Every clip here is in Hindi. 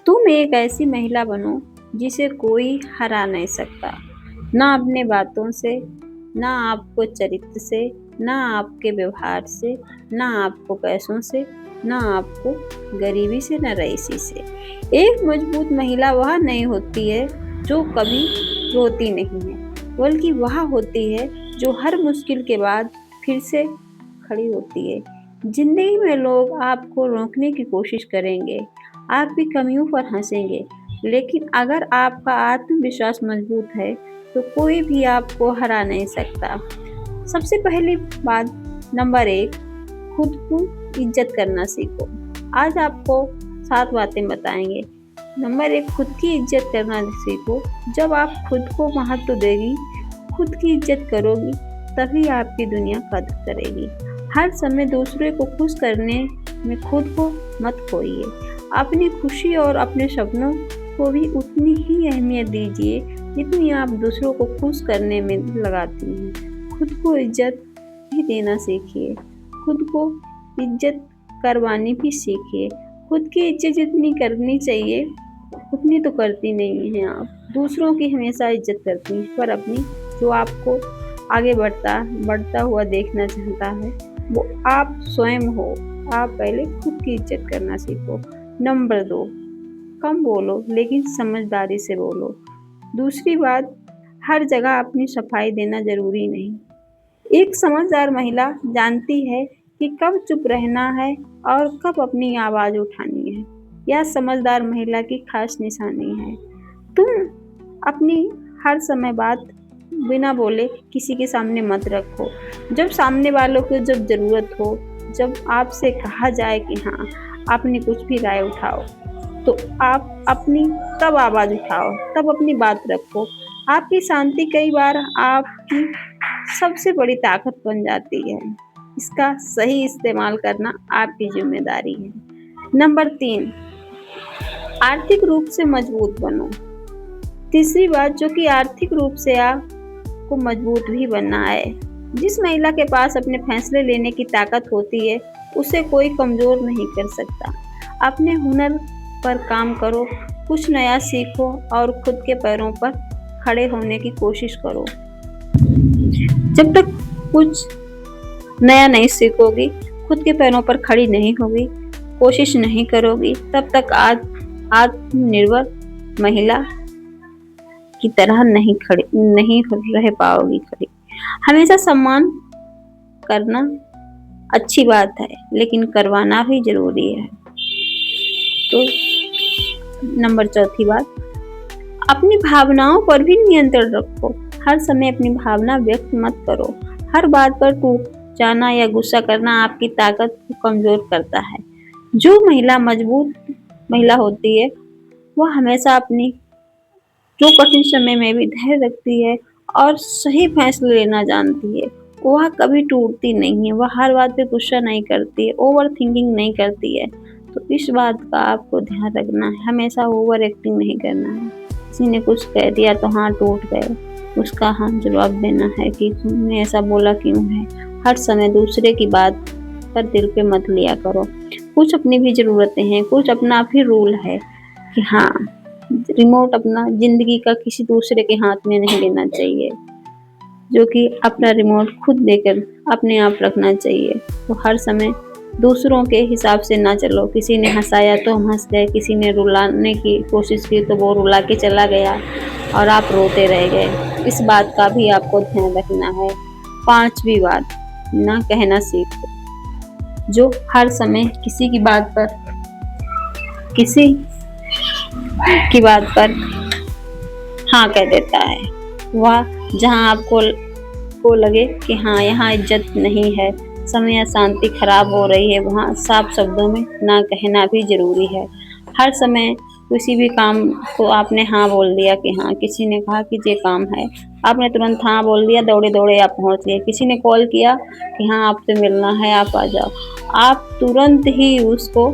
तुम एक ऐसी महिला बनो जिसे कोई हरा नहीं सकता, ना अपने बातों से, ना आपको चरित्र से, ना आपके व्यवहार से, ना आपको पैसों से, ना आपको गरीबी से, ना रईसी से। एक मजबूत महिला वह नहीं होती है जो कभी रोती नहीं है, बल्कि वह होती है जो हर मुश्किल के बाद फिर से खड़ी होती है। जिंदगी में लोग आपको रोकने की कोशिश करेंगे, आपकी कमियों पर हंसेंगे, लेकिन अगर आपका आत्मविश्वास मजबूत है तो कोई भी आपको हरा नहीं सकता। सबसे पहली बात, नंबर 1, खुद को इज्जत करना सीखो। आज आपको 7 बातें बताएंगे। नंबर 1, खुद की इज्जत करना सीखो। जब आप खुद को महत्व देगी, खुद की इज्जत करोगी, तभी आपकी दुनिया कदर करेगी। हर समय दूसरे को खुश करने में खुद को मत खोइए। अपनी खुशी और अपने सपनों को भी उतनी ही अहमियत दीजिए जितनी आप दूसरों को खुश करने में लगाती हैं। खुद को इज्जत भी देना सीखिए। खुद को इज्जत करवानी भी सीखिए। खुद की इज्जत जितनी करनी चाहिए उतनी तो करती नहीं हैं आप। दूसरों की हमेशा इज्जत करती हैं, पर अपनी जो आपको आगे बढ़ता हुआ देखना चाहता है वो आप स्वयं हो। आप पहले खुद की इज्जत करना सीखो। नंबर 2, कम बोलो लेकिन समझदारी से बोलो। दूसरी बात, हर जगह अपनी सफाई देना जरूरी नहीं। एक समझदार महिला जानती है कि कब चुप रहना है और कब अपनी आवाज उठानी है। यह समझदार महिला की खास निशानी है। तुम अपनी हर समय बात बिना बोले किसी के सामने मत रखो। जब सामने वालों को जब जरूरत हो, जब आपसे कहा जाए कि हाँ आपने कुछ भी राय उठाओ, तो आप अपनी तब आवाज उठाओ, तब अपनी बात रखो। आपकी शांति कई बार आपकी सबसे बड़ी ताकत बन जाती है। इसका सही इस्तेमाल करना आपकी जिम्मेदारी है। नंबर 3, आर्थिक रूप से मजबूत बनो। तीसरी बात, जो कि आर्थिक रूप से आपको मजबूत भी बनना है। जिस महिला के पास अपने फैसले लेने की ताकत होती है उसे कोई कमजोर नहीं कर सकता। अपने हुनर पर काम करो, कुछ नया सीखो और खुद के पैरों पर खड़े होने की कोशिश करो। जब तक कुछ नया नहीं सीखोगी, खुद के पैरों पर खड़ी नहीं होगी, कोशिश नहीं करोगी, तब तक आत्मनिर्भर महिला की तरह नहीं रह पाओगी खड़ी। हमेशा सम्मान करना अच्छी बात है, लेकिन करवाना भी जरूरी है। तो नंबर 4 बात, अपनी भावनाओं पर भी नियंत्रण रखो। हर समय अपनी भावना व्यक्त मत करो। हर बात पर टूट जाना या गुस्सा करना आपकी ताकत को कमजोर करता है। जो महिला मजबूत महिला होती है वह हमेशा अपनी जो कठिन समय में भी धैर्य रखती है और सही फैसले लेना जानती है। वह कभी टूटती नहीं है, वह हर बात पे गुस्सा नहीं करती है, ओवर थिंकिंग नहीं करती है। तो इस बात का आपको ध्यान रखना है, हमेशा ओवर एक्टिंग नहीं करना है। किसी ने कुछ कह दिया तो हाँ टूट गए, उसका हाँ जवाब देना है कि तुमने ऐसा बोला क्यों है। हर समय दूसरे की बात पर दिल पे मत लिया करो। कुछ अपनी भी जरूरतें हैं, कुछ अपना भी रूल है कि हाँ रिमोट अपना जिंदगी का किसी दूसरे के हाथ में नहीं देना चाहिए, जो कि अपना रिमोट खुद देकर अपने आप रखना चाहिए। तो हर समय दूसरों के हिसाब से ना चलो। किसी ने हंसाया तो हम हंस गए, किसी ने रुलाने की कोशिश की तो वो रुला के चला गया और आप रोते रह गए। इस बात का भी आपको ध्यान रखना है। 5वीं बात, ना कहना सीखो। जो हर समय किसी की बात पर हाँ कह देता है, वह जहाँ आपको को लगे कि हाँ यहाँ इज्जत नहीं है, समय या शांति खराब हो रही है, वहाँ साफ शब्दों में ना कहना भी जरूरी है। हर समय किसी भी काम को आपने हाँ बोल दिया कि हाँ, किसी ने कहा कि ये काम है, आपने तुरंत हाँ बोल दिया, दौड़े दौड़े आप पहुँच गए। किसी ने कॉल किया कि हाँ आपसे मिलना है, आप आ जाओ, आप तुरंत ही उसको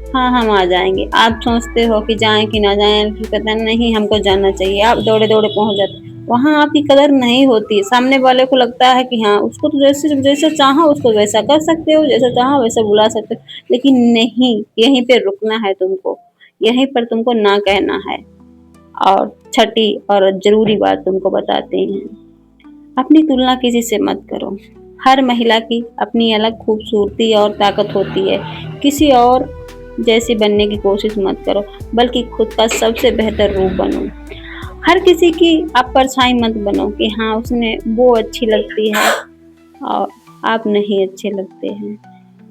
हाँ हम आ जाएंगे। आप सोचते हो कि जाएं कि ना जाएं, फिर कहते हैं नहीं हमको जाना चाहिए, आप दौड़े दौड़े पहुंच जाते। वहाँ आपकी कदर नहीं होती। सामने वाले को लगता है कि हाँ उसको तो जैसे चाहो उसको वैसा कर सकते हो, जैसा चाहो वैसा बुला सकते हो, लेकिन नहीं, यहीं पे रुकना है तुमको। यहीं पर तुमको ना कहना है। और छठी और ज़रूरी बात तुमको बताते हैं, अपनी तुलना किसी से मत करो। हर महिला की अपनी अलग खूबसूरती और ताकत होती है। किसी और जैसी बनने की कोशिश मत करो, बल्कि खुद का सबसे बेहतर रूप बनो। हर किसी की आप परछाई मत बनो कि हाँ उसने वो अच्छी लगती है और आप नहीं अच्छे लगते हैं।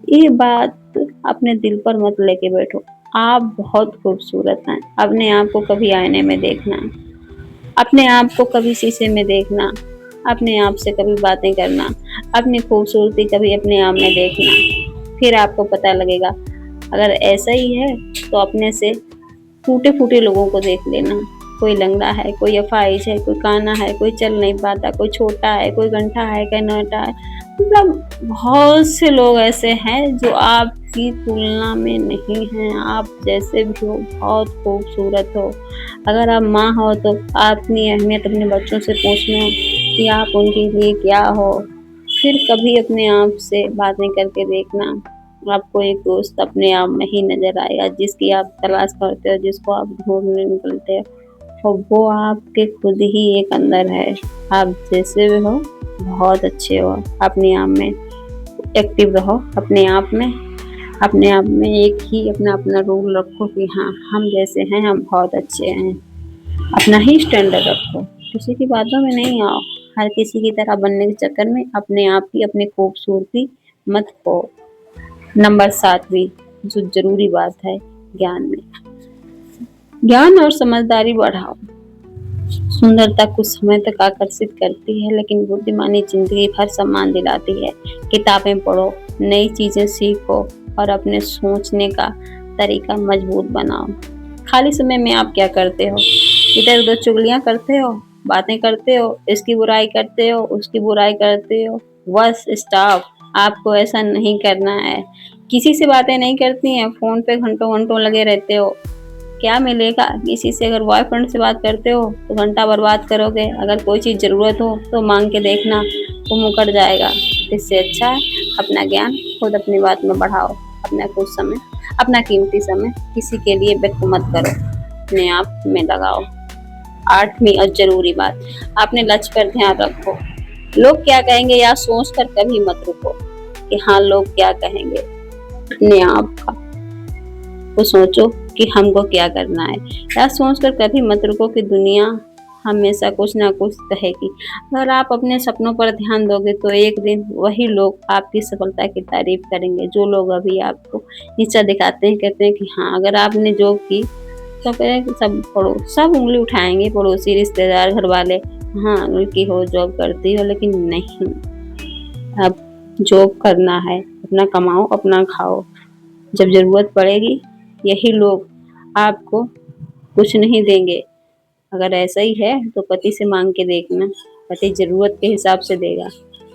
ये बात अपने दिल पर मत लेके बैठो। आप बहुत खूबसूरत हैं। अपने आप को कभी आईने में देखना, अपने आप को कभी शीशे में देखना, अपने आप से कभी बातें करना, अपनी खूबसूरती कभी अपने आप में देखना। फिर आपको पता लगेगा। अगर ऐसा ही है तो अपने से टूटे-फूटे लोगों को देख लेना। कोई लंगड़ा है, कोई अपाहिज है, कोई काना है, कोई चल नहीं पाता, कोई छोटा है, कोई गंठा है, कोई नोटा है। मतलब बहुत से लोग ऐसे हैं जो आपकी तुलना में नहीं हैं। आप जैसे भी हो बहुत खूबसूरत हो। अगर आप माँ हो तो अपनी अहमियत अपने बच्चों से पूछना कि आप उनके लिए क्या हो। फिर कभी अपने आप से बातें करके देखना, आपको एक दोस्त अपने आप में ही नज़र आएगा जिसकी आप तलाश करते हो, जिसको आप ढूँढने निकलते हो, और वो आपके खुद ही एक अंदर है। आप जैसे भी हो बहुत अच्छे हो। अपने आप में एक्टिव रहो, अपने आप में एक ही अपना रूल रखो कि हाँ हम जैसे हैं हम बहुत अच्छे हैं। अपना ही स्टैंडर्ड रखो, किसी की बातों में नहीं आओ। हर किसी की तरह बनने के चक्कर में अपने आप की अपनी खूबसूरती मत खो। नंबर 7वीं जो ज़रूरी बात है, ज्ञान और समझदारी बढ़ाओ। सुंदरता कुछ समय तक आकर्षित करती है, लेकिन बुद्धिमानी जिंदगी भर सम्मान दिलाती है। किताबें पढ़ो, नई चीजें सीखो और अपने सोचने का तरीका मजबूत बनाओ। खाली समय में आप क्या करते हो? इधर उधर चुगलियां करते हो, बातें करते हो, इसकी बुराई करते हो, उसकी बुराई करते हो। Bus stop. आपको ऐसा नहीं करना है। किसी से बातें नहीं करती हैं, फोन पे घंटों घंटों लगे रहते हो। क्या मिलेगा? किसी से अगर बॉयफ्रेंड से बात करते हो तो घंटा बर्बाद करोगे। अगर कोई चीज़ ज़रूरत हो तो मांग के देखना, वो मुकर जाएगा। इससे अच्छा है अपना ज्ञान खुद अपनी बात में बढ़ाओ। अपना कुछ समय, अपना कीमती समय किसी के लिए व्यर्थ मत करो, अपने आप में लगाओ। 8वीं और ज़रूरी बात, अपने लक्ष्य पर ध्यान रखो। लोग क्या कहेंगे या सोच कर कभी मत रुको कि हाँ लोग क्या कहेंगे। अपने आप का वो सोचो कि हमको क्या करना है। या सोचकर कभी मत रुको कि दुनिया हमेशा कुछ ना कुछ कहेगी। अगर आप अपने सपनों पर ध्यान दोगे तो एक दिन वही लोग आपकी सफलता की तारीफ करेंगे। जो लोग अभी आपको नीचा दिखाते हैं, कहते हैं कि हाँ अगर आपने जॉब की तो कहें सब उंगली उठाएंगे, पड़ोसी, रिश्तेदार, घर वाले। हाँ लड़की हो, जॉब करती हो, लेकिन नहीं, अब जॉब करना है, अपना कमाओ, अपना खाओ। जब जरूरत पड़ेगी यही लोग आपको कुछ नहीं देंगे। अगर ऐसा ही है तो पति से मांग के देखना, पति जरूरत के हिसाब से देगा।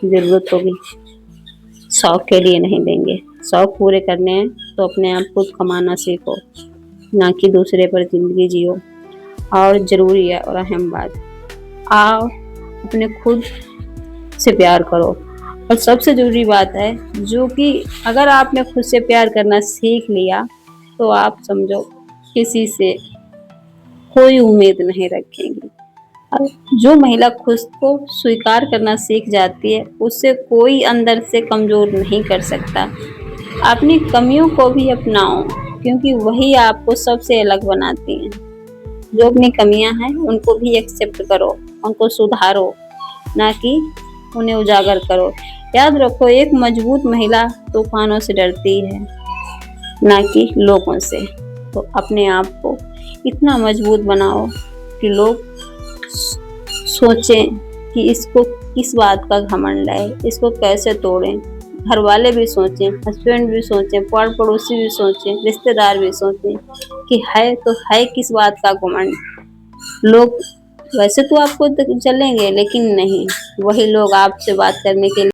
जरूरत होगी, शौक के लिए नहीं देंगे। शौक पूरे करने हैं तो अपने आप खुद कमाना सीखो, ना कि दूसरे पर जिंदगी जियो। और जरूरी है और अहम बात, आओ अपने खुद से प्यार करो। और सबसे जरूरी बात है जो कि अगर आपने खुद से प्यार करना सीख लिया तो आप समझो किसी से कोई उम्मीद नहीं रखेंगी। और जो महिला खुद को स्वीकार करना सीख जाती है उससे कोई अंदर से कमजोर नहीं कर सकता। अपनी कमियों को भी अपनाओ क्योंकि वही आपको सबसे अलग बनाती हैं। जो अपनी कमियां हैं उनको भी एक्सेप्ट करो, उनको सुधारो, ना कि उन्हें उजागर करो। याद रखो, एक मजबूत महिला तूफानों से डरती है, ना कि लोगों से। तो अपने आप को इतना मजबूत बनाओ कि लोग सोचें कि इसको किस बात का घमंड है, इसको कैसे तोड़ें। घर वाले भी सोचें, हस्बैंड भी सोचें, पड़ोसी भी सोचें, रिश्तेदार भी सोचें कि है तो है किस बात का घमंड। लोग वैसे तो आपको चलेंगे लेकिन नहीं, वही लोग आपसे बात करने के लिए